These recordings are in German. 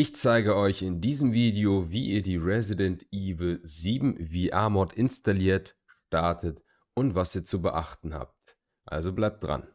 Ich zeige euch in diesem Video, wie ihr die Resident Evil 7 VR-Mod installiert, startet und was ihr zu beachten habt. Also bleibt dran.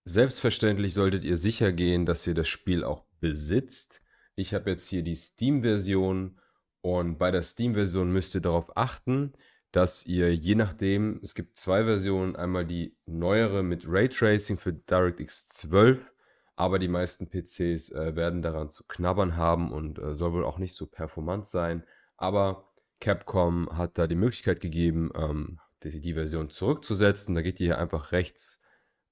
Selbstverständlich solltet ihr sicher gehen, dass ihr das Spiel auch besitzt. Ich habe jetzt hier die Steam-Version und bei der Steam-Version müsst ihr darauf achten, dass ihr je nachdem, es gibt zwei Versionen, einmal die neuere mit Raytracing für DirectX 12, aber die meisten PCs werden daran zu knabbern haben und soll wohl auch nicht so performant sein. Aber Capcom hat da die Möglichkeit gegeben, die Version zurückzusetzen. Da geht ihr hier einfach rechts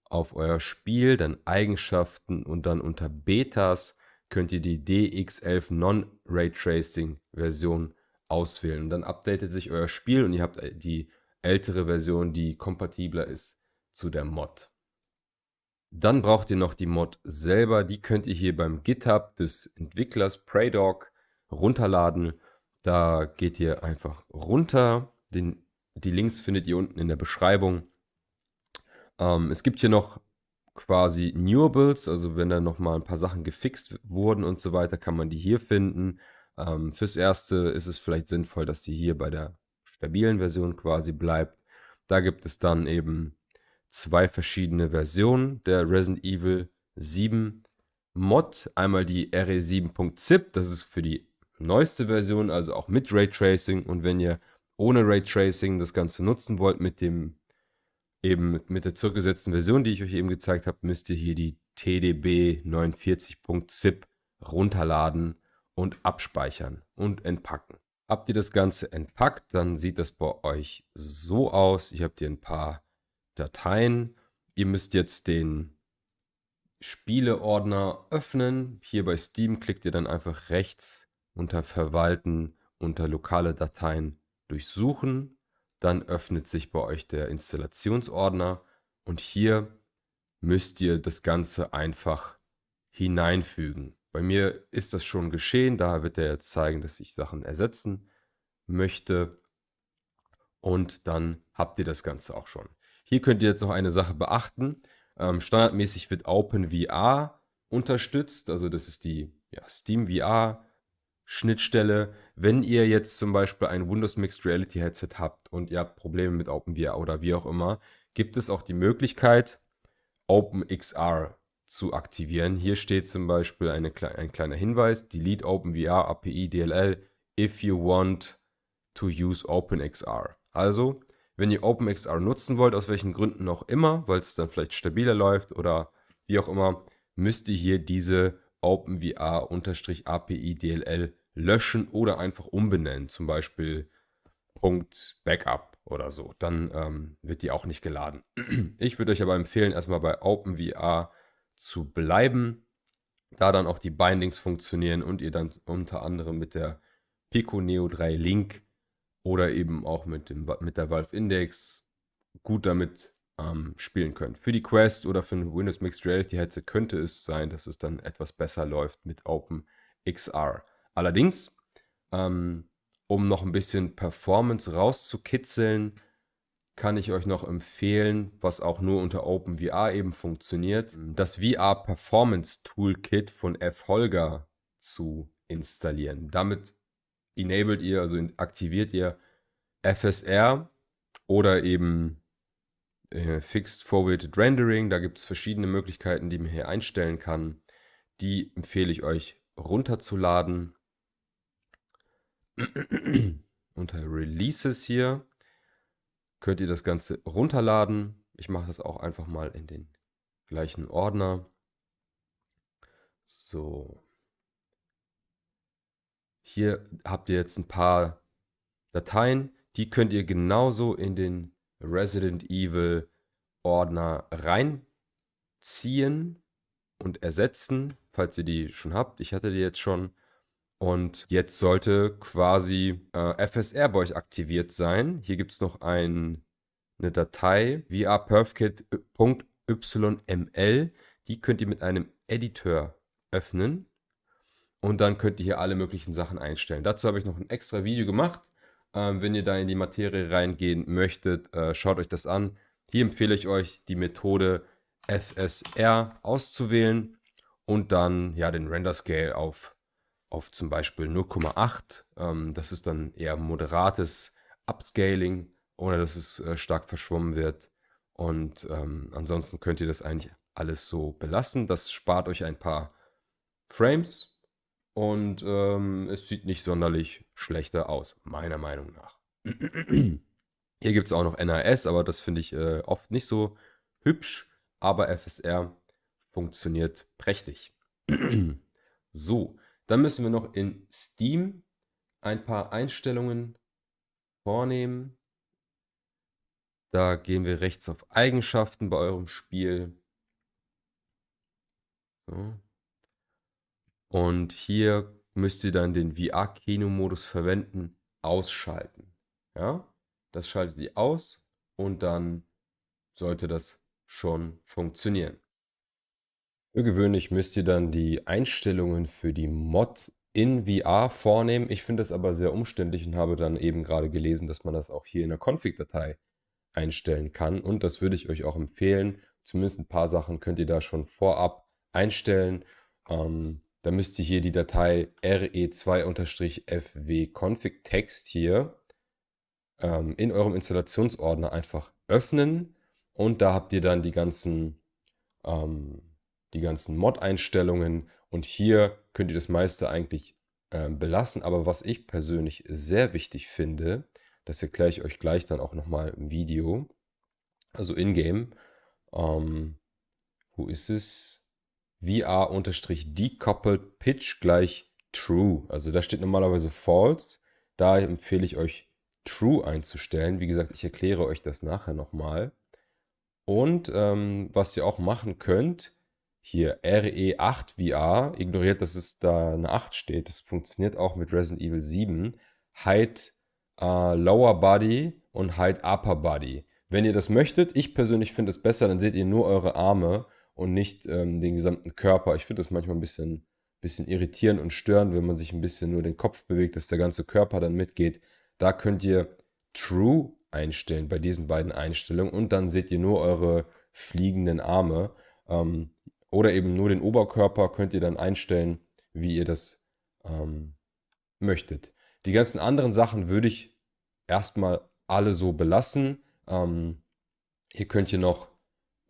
auf euer Spiel, dann Eigenschaften und dann unter Betas könnt ihr die DX11 Non-Raytracing Version auswählen. Und dann updatet sich euer Spiel und ihr habt die ältere Version, die kompatibler ist zu der Mod. Dann braucht ihr noch die Mod selber. Die könnt ihr hier beim GitHub des Entwicklers PreyDog runterladen. Da geht ihr einfach runter. Die Links findet ihr unten in der Beschreibung. Es gibt hier noch quasi Newables, also wenn da nochmal ein paar Sachen gefixt wurden und so weiter, kann man die hier finden. Fürs Erste ist es vielleicht sinnvoll, dass sie hier bei der stabilen Version quasi bleibt. Da gibt es dann eben zwei verschiedene Versionen der Resident Evil 7 Mod. Einmal die RE7.zip, das ist für die neueste Version, also auch mit Raytracing. Und wenn ihr ohne Raytracing das Ganze nutzen wollt mit der zurückgesetzten Version, die ich euch eben gezeigt habe, müsst ihr hier die TDB49.zip runterladen und abspeichern und entpacken. Habt ihr das Ganze entpackt, dann sieht das bei euch so aus. Ihr habt hier ein paar Dateien. Ihr müsst jetzt den Spieleordner öffnen. Hier bei Steam klickt ihr dann einfach rechts unter Verwalten, unter lokale Dateien durchsuchen. Dann öffnet sich bei euch der Installationsordner und hier müsst ihr das Ganze einfach hineinfügen. Bei mir ist das schon geschehen, daher wird er jetzt zeigen, dass ich Sachen ersetzen möchte und dann habt ihr das Ganze auch schon. Hier könnt ihr jetzt noch eine Sache beachten. Standardmäßig wird OpenVR unterstützt, also das ist die Steam VR Schnittstelle. Wenn ihr jetzt zum Beispiel ein Windows Mixed Reality Headset habt und ihr habt Probleme mit OpenVR oder wie auch immer, gibt es auch die Möglichkeit, OpenXR zu aktivieren. Hier steht zum Beispiel ein kleiner Hinweis: Delete OpenVR API DLL if you want to use OpenXR. Also, wenn ihr OpenXR nutzen wollt, aus welchen Gründen auch immer, weil es dann vielleicht stabiler läuft oder wie auch immer, müsst ihr hier diese OpenVR-API DLL löschen oder einfach umbenennen, zum Beispiel .backup oder so. Dann wird die auch nicht geladen. Ich würde euch aber empfehlen, erstmal bei OpenVR zu bleiben, da dann auch die Bindings funktionieren und ihr dann unter anderem mit der Pico Neo 3 Link oder eben auch mit der Valve Index gut damit spielen könnt. Für die Quest oder für ein Windows Mixed Reality Headset könnte es sein, dass es dann etwas besser läuft mit OpenXR. Allerdings, um noch ein bisschen Performance rauszukitzeln, kann ich euch noch empfehlen, was auch nur unter OpenVR eben funktioniert, das VR Performance Toolkit von F. Holger zu installieren. Damit enabled ihr, also aktiviert ihr FSR oder eben Fixed Forwarded Rendering. Da gibt es verschiedene Möglichkeiten, die man hier einstellen kann. Die empfehle ich euch runterzuladen. Unter Releases hier könnt ihr das Ganze runterladen. Ich mache das auch einfach mal in den gleichen Ordner. So. Hier habt ihr jetzt ein paar Dateien. Die könnt ihr genauso in den Resident Evil Ordner reinziehen und ersetzen, falls ihr die schon habt. Ich hatte die jetzt schon. Und jetzt sollte quasi FSR bei euch aktiviert sein. Hier gibt es noch eine Datei, vrperfkit.yml. Die könnt ihr mit einem Editor öffnen. Und dann könnt ihr hier alle möglichen Sachen einstellen. Dazu habe ich noch ein extra Video gemacht. Wenn ihr da in die Materie reingehen möchtet, schaut euch das an. Hier empfehle ich euch, die Methode FSR auszuwählen und dann ja den Render Scale auf zum Beispiel 0,8. Das ist dann eher moderates Upscaling, ohne dass es stark verschwommen wird. Und ansonsten könnt ihr das eigentlich alles so belassen. Das spart euch ein paar Frames und es sieht nicht sonderlich schlechter aus, meiner Meinung nach. Hier gibt es auch noch NAS, aber das finde ich oft nicht so hübsch. Aber FSR funktioniert prächtig. So, dann müssen wir noch in Steam ein paar Einstellungen vornehmen. Da gehen wir rechts auf Eigenschaften bei eurem Spiel. So. Und hier müsst ihr dann den VR-Kino-Modus verwenden, ausschalten. Ja, das schaltet ihr aus und dann sollte das schon funktionieren. Für gewöhnlich müsst ihr dann die Einstellungen für die Mod in VR vornehmen. Ich finde das aber sehr umständlich und habe dann eben gerade gelesen, dass man das auch hier in der Config-Datei einstellen kann. Und das würde ich euch auch empfehlen. Zumindest ein paar Sachen könnt ihr da schon vorab einstellen. Da müsst ihr hier die Datei re2-fw-config-text hier in eurem Installationsordner einfach öffnen. Und da habt ihr dann die ganzen Mod-Einstellungen und hier könnt ihr das meiste eigentlich belassen. Aber was ich persönlich sehr wichtig finde, das erkläre ich euch gleich dann auch nochmal im Video, also in-game, wo ist es? VR-decoupled pitch gleich true. Also da steht normalerweise false. Da empfehle ich euch true einzustellen. Wie gesagt, ich erkläre euch das nachher nochmal. Und was ihr auch machen könnt, hier RE8 VR, ignoriert, dass es da eine 8 steht. Das funktioniert auch mit Resident Evil 7. Hide Lower Body und Hide Upper Body. Wenn ihr das möchtet, ich persönlich finde es besser, dann seht ihr nur eure Arme und nicht den gesamten Körper. Ich finde das manchmal ein bisschen irritierend und störend, wenn man sich ein bisschen nur den Kopf bewegt, dass der ganze Körper dann mitgeht. Da könnt ihr True einstellen bei diesen beiden Einstellungen und dann seht ihr nur eure fliegenden Arme. Oder eben nur den Oberkörper könnt ihr dann einstellen, wie ihr das möchtet. Die ganzen anderen Sachen würde ich erstmal alle so belassen. Ihr könnt hier noch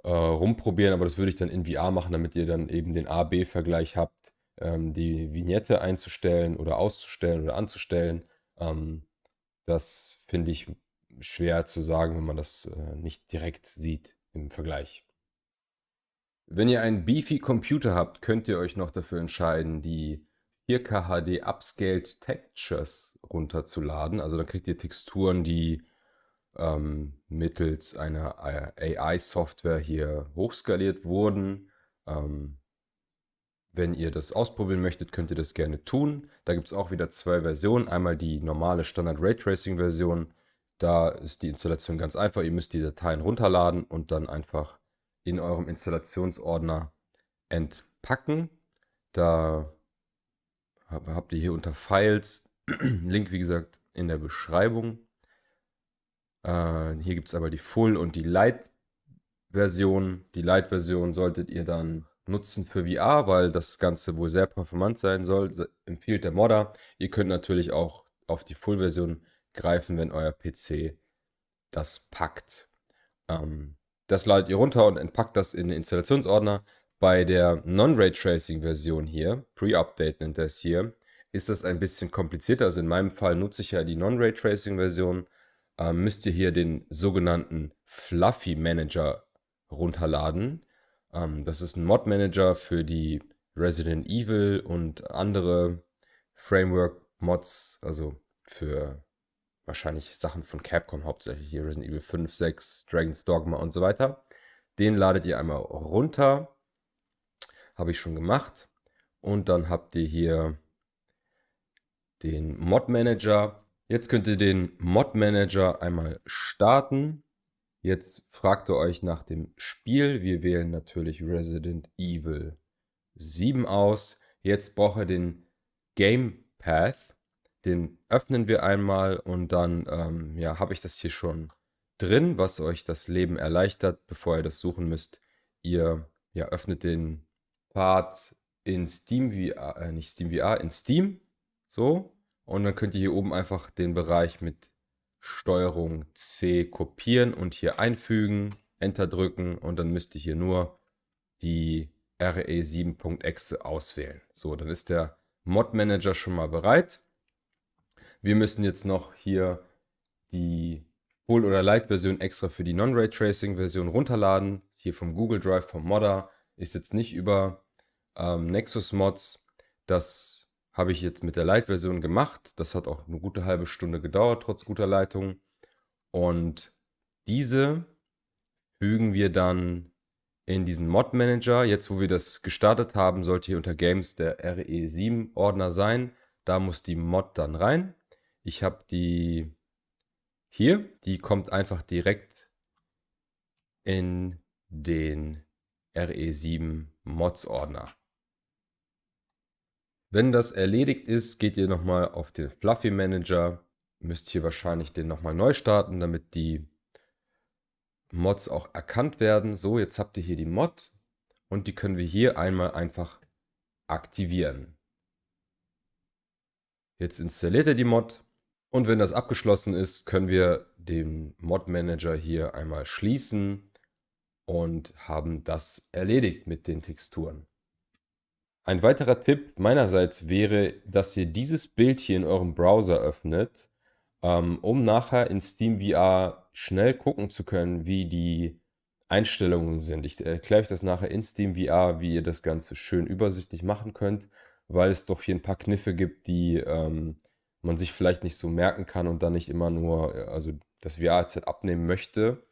rumprobieren, aber das würde ich dann in VR machen, damit ihr dann eben den A-B-Vergleich habt, die Vignette einzustellen oder auszustellen oder anzustellen. Das finde ich schwer zu sagen, wenn man das nicht direkt sieht im Vergleich. Wenn ihr einen beefy Computer habt, könnt ihr euch noch dafür entscheiden, die 4K HD Upscaled Textures runterzuladen. Also dann kriegt ihr Texturen, die mittels einer AI-Software hier hochskaliert wurden. Wenn ihr das ausprobieren möchtet, könnt ihr das gerne tun. Da gibt es auch wieder zwei Versionen. Einmal die normale Standard Raytracing-Version. Da ist die Installation ganz einfach. Ihr müsst die Dateien runterladen und dann einfach in eurem Installationsordner entpacken. Da habt ihr hier unter Files, Link wie gesagt in der Beschreibung. Hier gibt es aber die Full- und die Light-Version. Die Light-Version solltet ihr dann nutzen für VR, weil das Ganze wohl sehr performant sein soll, empfiehlt der Modder. Ihr könnt natürlich auch auf die Full-Version greifen, wenn euer PC das packt. Das ladet ihr runter und entpackt das in den Installationsordner. Bei der Non-Raytracing-Version hier, Pre-Update nennt er es hier, ist das ein bisschen komplizierter. Also in meinem Fall nutze ich ja die Non-Raytracing-Version. Müsst ihr hier den sogenannten Fluffy Manager runterladen. Das ist ein Mod-Manager für die Resident Evil und andere Framework-Mods, also für wahrscheinlich Sachen von Capcom hauptsächlich, hier Resident Evil 5, 6, Dragon's Dogma und so weiter. Den ladet ihr einmal runter. Habe ich schon gemacht. Und dann habt ihr hier den Mod Manager. Jetzt könnt ihr den Mod Manager einmal starten. Jetzt fragt ihr euch nach dem Spiel. Wir wählen natürlich Resident Evil 7 aus. Jetzt braucht ihr den Game Path. Den öffnen wir einmal und dann ja, habe ich das hier schon drin, was euch das Leben erleichtert, bevor ihr das suchen müsst. Ihr öffnet den Pfad in Steam VR, nicht Steam VR, in Steam. So. Und dann könnt ihr hier oben einfach den Bereich mit Steuerung C kopieren und hier einfügen, Enter drücken und dann müsst ihr hier nur die RE7.exe auswählen. So, dann ist der Mod Manager schon mal bereit. Wir müssen jetzt noch hier die Full- oder Lite-Version extra für die Non-Raytracing-Version runterladen. Hier vom Google Drive, vom Modder. Ist jetzt nicht über Nexus Mods. Das habe ich jetzt mit der Lite-Version gemacht. Das hat auch eine gute halbe Stunde gedauert, trotz guter Leitung. Und diese fügen wir dann in diesen Mod-Manager. Jetzt, wo wir das gestartet haben, sollte hier unter Games der RE7-Ordner sein. Da muss die Mod dann rein. Ich habe die hier. Die kommt einfach direkt in den RE7 Mods-Ordner. Wenn das erledigt ist, geht ihr nochmal auf den Fluffy Manager. Müsst hier wahrscheinlich den nochmal neu starten, damit die Mods auch erkannt werden. So, jetzt habt ihr hier die Mod und die können wir hier einmal einfach aktivieren. Jetzt installiert ihr die Mod und wenn das abgeschlossen ist, können wir den Mod Manager hier einmal schließen und haben das erledigt mit den Texturen. Ein weiterer Tipp meinerseits wäre, dass ihr dieses Bild hier in eurem Browser öffnet, um nachher in SteamVR schnell gucken zu können, wie die Einstellungen sind. Ich erkläre euch das nachher in SteamVR, wie ihr das Ganze schön übersichtlich machen könnt, weil es doch hier ein paar Kniffe gibt, die man sich vielleicht nicht so merken kann und dann nicht immer nur, also das VR-Headset abnehmen möchte.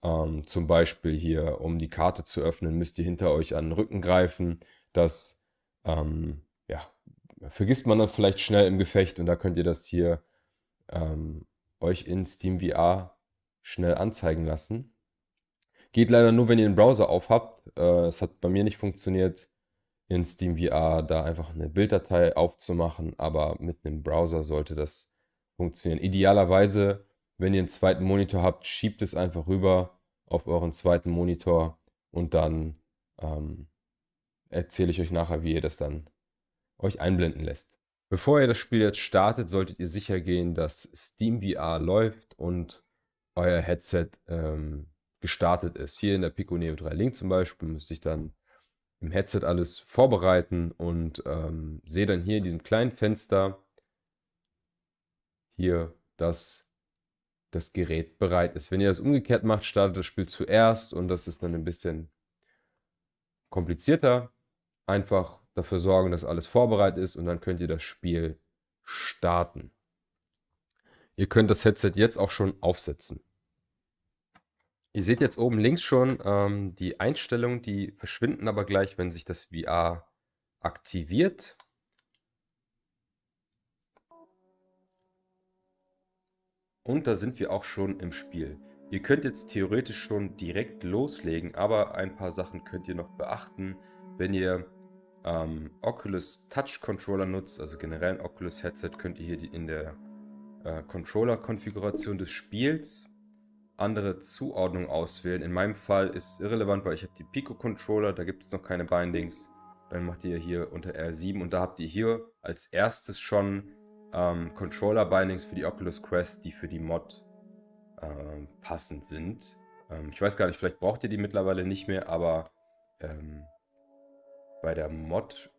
Zum Beispiel hier, um die Karte zu öffnen, müsst ihr hinter euch an den Rücken greifen. Das ja, vergisst man dann vielleicht schnell im Gefecht und da könnt ihr das hier euch in SteamVR schnell anzeigen lassen. Geht leider nur, wenn ihr den Browser aufhabt. Es hat bei mir nicht funktioniert, in SteamVR da einfach eine Bilddatei aufzumachen, aber mit einem Browser sollte das funktionieren. Idealerweise, wenn ihr einen zweiten Monitor habt, schiebt es einfach rüber auf euren zweiten Monitor und dann erzähle ich euch nachher, wie ihr das dann euch einblenden lässt. Bevor ihr das Spiel jetzt startet, solltet ihr sicher gehen, dass SteamVR läuft und euer Headset gestartet ist. Hier in der Pico Neo 3 Link zum Beispiel müsste ich dann im Headset alles vorbereiten und sehe dann hier in diesem kleinen Fenster hier, dass das Gerät bereit ist. Wenn ihr das umgekehrt macht, startet das Spiel zuerst und das ist dann ein bisschen komplizierter. Einfach dafür sorgen, dass alles vorbereitet ist und dann könnt ihr das Spiel starten. Ihr könnt das Headset jetzt auch schon aufsetzen. Ihr seht jetzt oben links schon die Einstellungen, die verschwinden aber gleich, wenn sich das VR aktiviert. Und da sind wir auch schon im Spiel. Ihr könnt jetzt theoretisch schon direkt loslegen, aber ein paar Sachen könnt ihr noch beachten, wenn ihr Oculus Touch Controller nutzt, also generell ein Oculus Headset, könnt ihr hier in der Controller-Konfiguration des Spiels andere Zuordnung auswählen. In meinem Fall ist es irrelevant, weil ich habe die Pico-Controller, da gibt es noch keine Bindings. Dann macht ihr hier unter R7 und da habt ihr hier als erstes schon Controller-Bindings für die Oculus Quest, die für die Mod passend sind. Ich weiß gar nicht, vielleicht braucht ihr die mittlerweile nicht mehr, aber bei der Mod,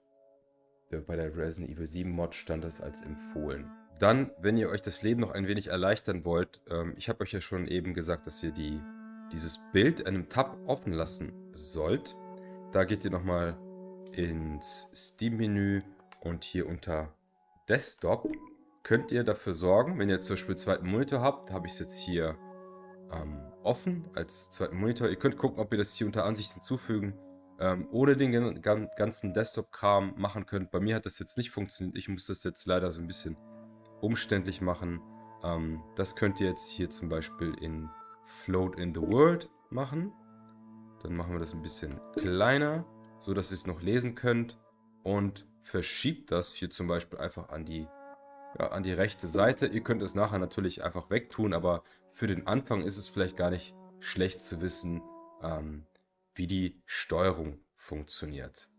bei der Resident Evil 7 Mod stand das als empfohlen. Dann, wenn ihr euch das Leben noch ein wenig erleichtern wollt, ich habe euch ja schon eben gesagt, dass ihr dieses Bild in einem Tab offen lassen sollt. Da geht ihr nochmal ins Steam-Menü und hier unter Desktop könnt ihr dafür sorgen, wenn ihr zum Beispiel einen zweiten Monitor habt, habe ich es jetzt hier offen als zweiten Monitor. Ihr könnt gucken, ob ihr das hier unter Ansicht hinzufügen ohne den ganzen Desktop-Kram machen könnt. Bei mir hat das jetzt nicht funktioniert. Ich muss das jetzt leider so ein bisschen umständlich machen. Das könnt ihr jetzt hier zum Beispiel in Float in the World machen. Dann machen wir das ein bisschen kleiner, so dass ihr es noch lesen könnt und verschiebt das hier zum Beispiel einfach an die ja, an die rechte Seite. Ihr könnt es nachher natürlich einfach wegtun, aber für den Anfang ist es vielleicht gar nicht schlecht zu wissen, wie die Steuerung funktioniert.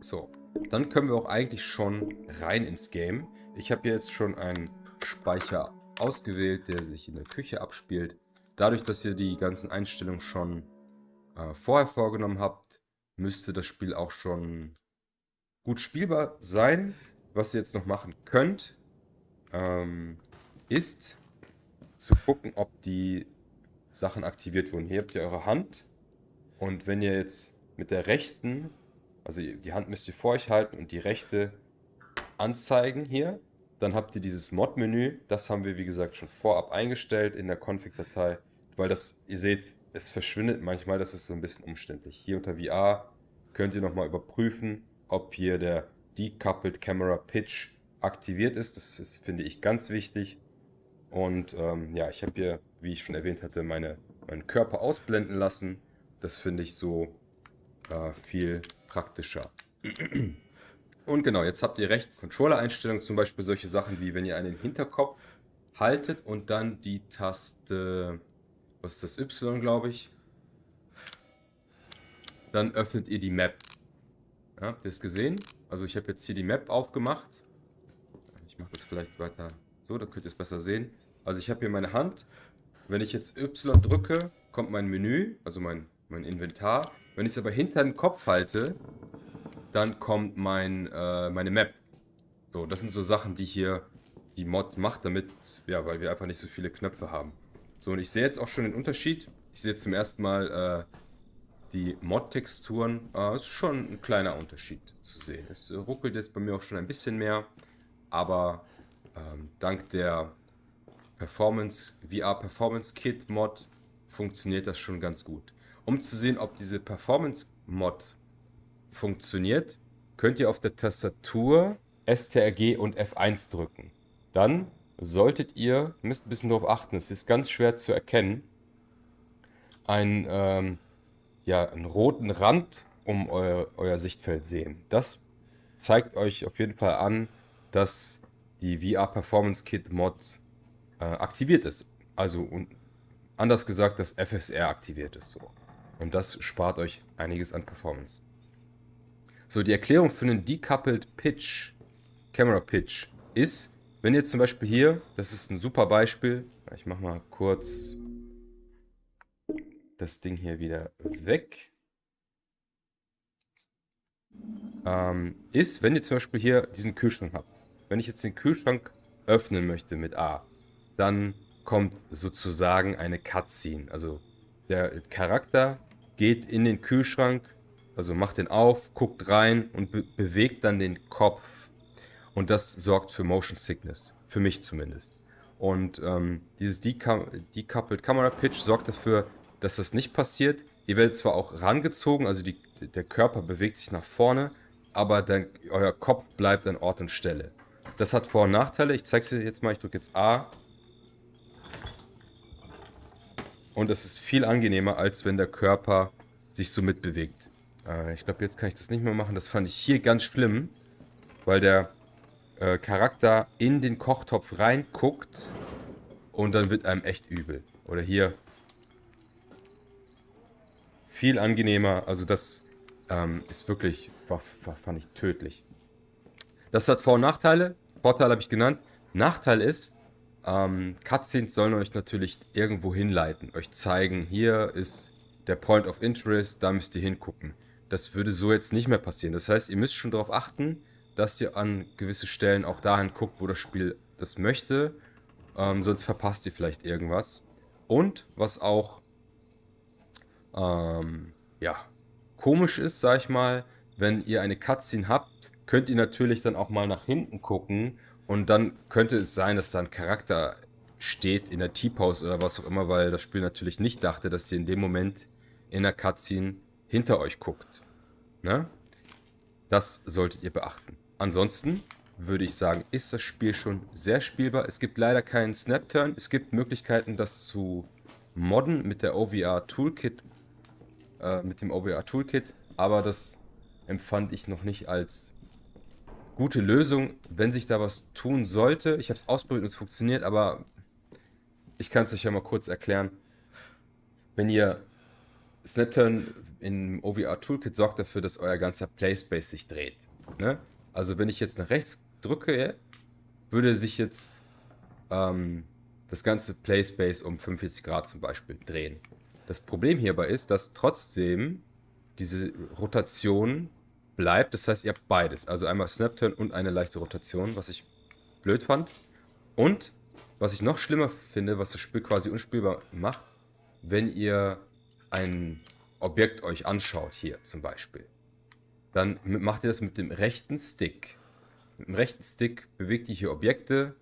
So, dann können wir auch eigentlich schon rein ins Game. Ich habe jetzt schon einen Speicher ausgewählt, der sich in der Küche abspielt. Dadurch, dass ihr die ganzen Einstellungen schon vorher vorgenommen habt, müsste das Spiel auch schon gut spielbar sein. Was ihr jetzt noch machen könnt, ist zu gucken, ob die Sachen aktiviert wurden. Hier habt ihr eure Hand und wenn ihr jetzt mit der rechten, also die Hand müsst ihr vor euch halten und die rechte anzeigen hier, dann habt ihr dieses Mod-Menü. Das haben wir, wie gesagt, schon vorab eingestellt in der Config-Datei, weil das, ihr seht, es verschwindet manchmal, das ist so ein bisschen umständlich. Hier unter VR könnt ihr nochmal überprüfen, ob hier der Decoupled Camera Pitch aktiviert ist. Das ist, finde ich, ganz wichtig. Und ja, ich habe hier, wie ich schon erwähnt hatte, meinen Körper ausblenden lassen. Das finde ich so viel praktischer. Und genau, jetzt habt ihr rechts Controller-Einstellungen, zum Beispiel solche Sachen wie, wenn ihr einen Hinterkopf haltet und dann die Taste, was ist das, Y, glaube ich, dann öffnet ihr die Map. Ja, habt ihr es gesehen? Also ich habe jetzt hier die Map aufgemacht. Ich mache das vielleicht weiter so, da könnt ihr es besser sehen. Also ich habe hier meine Hand. Wenn ich jetzt Y drücke, kommt mein Menü, also mein Inventar. Wenn ich es aber hinter den Kopf halte, dann kommt meine Map. So, das sind so Sachen, die hier die Mod macht, damit, ja, weil wir einfach nicht so viele Knöpfe haben. So, und ich sehe jetzt auch schon den Unterschied. Ich sehe zum ersten Mal die Mod-Texturen. Ist schon ein kleiner Unterschied zu sehen. Es ruckelt jetzt bei mir auch schon ein bisschen mehr, aber dank der VR Performance Kit Mod funktioniert das schon ganz gut. Um zu sehen, ob diese Performance Mod funktioniert, könnt ihr auf der Tastatur STRG und F1 drücken. Dann solltet ihr, müsst ein bisschen darauf achten, es ist ganz schwer zu erkennen, einen roten Rand um euer Sichtfeld sehen. Das zeigt euch auf jeden Fall an, dass die VR Performance Kit Mod aktiviert ist. Also anders gesagt, dass FSR aktiviert ist. So. Und das spart euch einiges an Performance. So, die Erklärung für einen Decoupled Pitch, Camera Pitch, ist, wenn ihr zum Beispiel hier, das ist ein super Beispiel, ich mache mal kurz das Ding hier wieder weg, ist, wenn ihr zum Beispiel hier diesen Kühlschrank habt. Wenn ich jetzt den Kühlschrank öffnen möchte mit A, dann kommt sozusagen eine Cutscene. Also der Charakter geht in den Kühlschrank, also macht den auf, guckt rein und bewegt dann den Kopf. Und das sorgt für Motion Sickness, für mich zumindest. Und dieses Decoupled Camera Pitch sorgt dafür, dass das nicht passiert. Ihr werdet zwar auch rangezogen, also der Körper bewegt sich nach vorne, aber euer Kopf bleibt an Ort und Stelle. Das hat Vor- und Nachteile. Ich zeige es euch jetzt mal. Ich drücke jetzt A. Und es ist viel angenehmer, als wenn der Körper sich so mitbewegt. Ich glaube, jetzt kann ich das nicht mehr machen. Das fand ich hier ganz schlimm, weil der Charakter in den Kochtopf reinguckt und dann wird einem echt übel. Oder hier viel angenehmer. Also das ist wirklich, fand ich tödlich. Das hat Vor- und Nachteile. Vorteil habe ich genannt. Nachteil ist, Cutscenes sollen euch natürlich irgendwo hinleiten. Euch zeigen, hier ist der Point of Interest, da müsst ihr hingucken. Das würde so jetzt nicht mehr passieren. Das heißt, ihr müsst schon darauf achten, dass ihr an gewisse Stellen auch dahin guckt, wo das Spiel das möchte. Sonst verpasst ihr vielleicht irgendwas. Und was auch ja, komisch ist, sag ich mal, wenn ihr eine Cutscene habt, könnt ihr natürlich dann auch mal nach hinten gucken und dann könnte es sein, dass da ein Charakter steht in der T-Pose oder was auch immer, weil das Spiel natürlich nicht dachte, dass ihr in dem Moment in der Cutscene hinter euch guckt. Ne? Das solltet ihr beachten. Ansonsten würde ich sagen, ist das Spiel schon sehr spielbar. Es gibt leider keinen Snap-Turn. Es gibt Möglichkeiten, das zu modden mit der OVR Toolkit, mit dem OVR Toolkit, aber das empfand ich noch nicht als gute Lösung, wenn sich da was tun sollte. Ich habe es ausprobiert und es funktioniert, aber ich kann es euch ja mal kurz erklären. Wenn ihr Snapturn im OVR Toolkit sorgt dafür, dass euer ganzer Playspace sich dreht. Ne? Also wenn ich jetzt nach rechts drücke, würde sich jetzt das ganze Playspace um 45 Grad zum Beispiel drehen. Das Problem hierbei ist, dass trotzdem diese Rotation bleibt. Das heißt, ihr habt beides. Also einmal Snapturn und eine leichte Rotation, was ich blöd fand. Und was ich noch schlimmer finde, was das Spiel quasi unspielbar macht, wenn ihr ein Objekt euch anschaut, hier zum Beispiel, dann macht ihr das mit dem rechten Stick. Mit dem rechten Stick bewegt ihr hier Objekte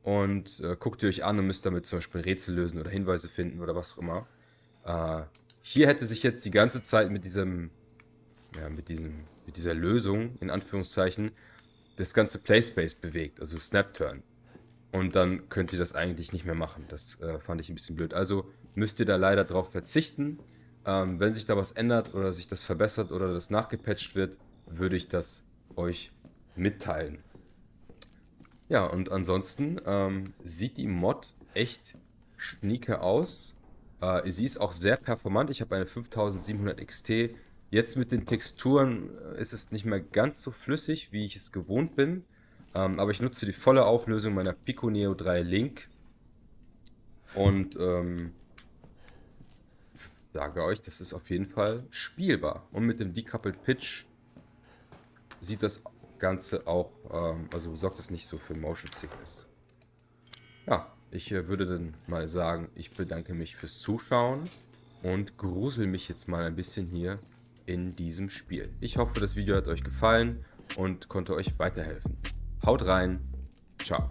und guckt ihr euch an und müsst damit zum Beispiel Rätsel lösen oder Hinweise finden oder was auch immer. Hier hätte sich jetzt die ganze Zeit mit dieser Lösung, in Anführungszeichen, das ganze Playspace bewegt, also Snapturn. Und dann könnt ihr das eigentlich nicht mehr machen. Das fand ich ein bisschen blöd. Also müsst ihr da leider drauf verzichten. Wenn sich da was ändert oder sich das verbessert oder das nachgepatcht wird, würde ich das euch mitteilen. Ja, und ansonsten sieht die Mod echt schnieke aus. Sie ist auch sehr performant. Ich habe eine 5700 XT. Jetzt mit den Texturen ist es nicht mehr ganz so flüssig, wie ich es gewohnt bin. Aber ich nutze die volle Auflösung meiner Pico Neo 3 Link. Und sage euch, das ist auf jeden Fall spielbar. Und mit dem Decoupled Pitch sieht das Ganze auch, also sorgt es nicht so für Motion Sickness. Ja, ich würde dann mal sagen, ich bedanke mich fürs Zuschauen und grusel mich jetzt mal ein bisschen hier in diesem Spiel. Ich hoffe, das Video hat euch gefallen und konnte euch weiterhelfen. Haut rein, ciao.